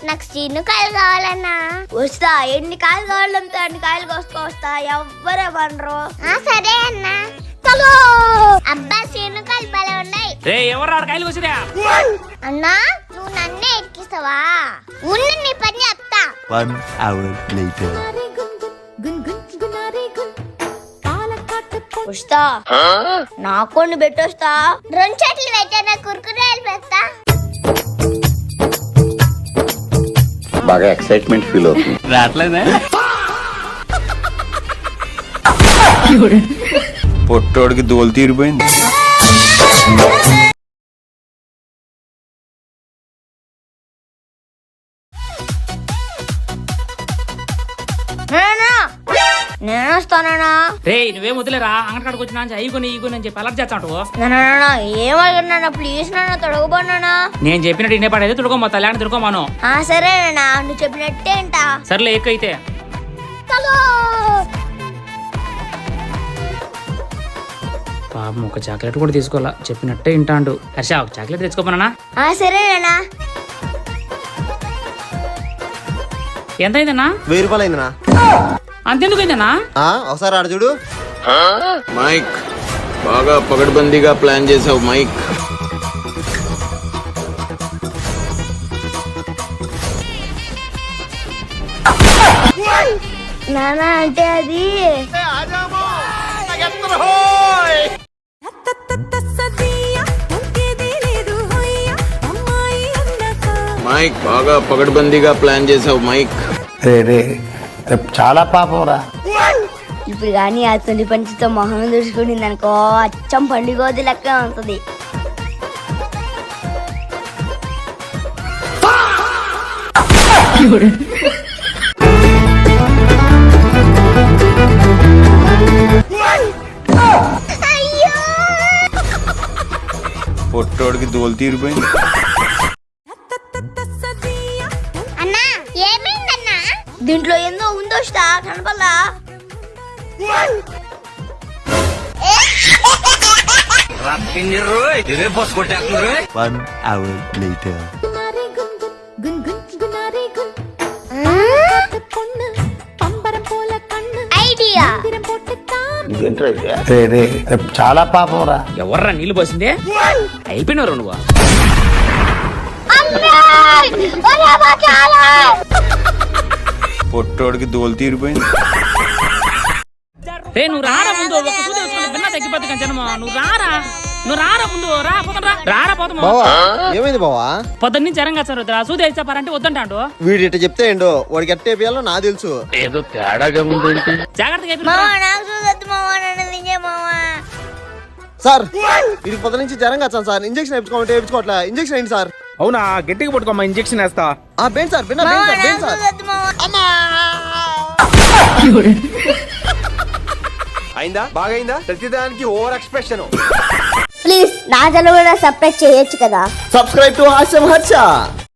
నాకు చిన్న కాయలు కావాలన్నా. వస్తా, ఎన్ని కాయలు కావాలంటే అన్ని కాయలు కోసుకొస్తా, ఎవ్వరే పనరు. సరే అన్నా. అబ్బా శీనుకాయలు భలే ఉన్నాయి. కాయలు వచ్చిరా అన్నా నువ్వు నన్నే ఎక్కిస్తావా? ఉన్న నీ పని చెప్తా. 1 hour later. వస్తా, నాకు కొన్ని పెట్టొస్తా. 2 చెట్లు పెట్టాను, కుర్కురేలు పెడతా. బాగా ఎక్సైట్మెంట్ ఫీల్ అవుతుంది. రావట్లేదా? పొట్టోడికి దోలు తీరిపోయింది. నేను వస్తానా? రే నువ్వేం వదిలేరా, అంగడి కాడికి వచ్చినా అయ్యి అని చెప్పి అలర్ట్ చేస్తాడు. ఏమన్నా ప్లీజ్ నాన్న, తొడగబోనా? నేను చెప్పినట్టు ఇన్నే పడేది తుడుకోమా, తల్లి తుడుకోమాను. సరే నాన్న, నువ్వు చెప్పినట్టే అంట. సర్లే ఎక్కువైతే పాపం ఒక చాక్లెట్ కూడా తీసుకోవాలా, చెప్పినట్టే ఇంటాండు. హర్ష ఒక చాక్లెట్ తెచ్చుకోమన్నా. సరే నాన్న. ఎంతైందన్నా? 1000 రూపాయలు అయిందనా? అంతెందుకు అయిందన్నా? ఒకసారి ఆడ చూడు. మైక్ బాగా పగడ్బందీగా ప్లాన్ చేసావు మైక్. నాన్న అంటే అది మైక్ బాగా పగడ్బందీగా ప్లాన్ చేసావు మైక్. చాలా పాపం రా. ఇప్పుడు కానీ ఆ తొలి పంచితో మొహం దూసుకునింది అనుకో, అచ్చం పండుగోది లెక్క ఉంటది. పొట్టోడికి దోలు తీరిపోయింది. అన్నా ఏమైందన్నా? దీంట్లో ఏందో ఉందో కనపల్లా. 1 hour later. ఐడియా. చాలా పాపం రా. ఎవర్రా నీళ్లు పోసిందే? అయిపోయినవరు నువ్వు. పొట్టోడికి దోలు తీరిపోయింది. రే నువ్వు రారా ముందు, ఒక సూది వేసుకుంటే బిన్నా తగ్గిపోతుంది కంచనమా. నువ్వు రారా ముందు, రా పోతాం రారా పోతాము. ఏమైంది బావా? పొద్దున్న నుంచి జ్వరం కాదు సార్, సూది వేసి చెప్పారంటే వద్దంటాడు. వీడు ఇట్ట చెప్తే ఏంటో, వాడికి ఎట్ట వేయాలో నాకు తెలుసు. ఏదో తేడాగా ఉంది. జాగ్రత్తగా సార్ వీడికి పొద్దు నుంచి జ్వరం కాదు సార్. ఇంజక్షన్ వేయించుకోమంటే వేయించుకోవట్లే. ఇంజక్షన్ ఏంటి సార్? అవునా, గట్టిగా పట్టుకోమ్మా, ఇంజక్షన్ వేస్తా. Ben sir, ben sir. అయిందా? బాగైందా? ప్రతిదానికి ఓవర్ ఎక్స్ప్రెషన్. ప్లీజ్ నా కూడా సపరేట్ చేయొచ్చు కదా. సబ్స్క్రైబ్ టు హాస్యం హర్ష.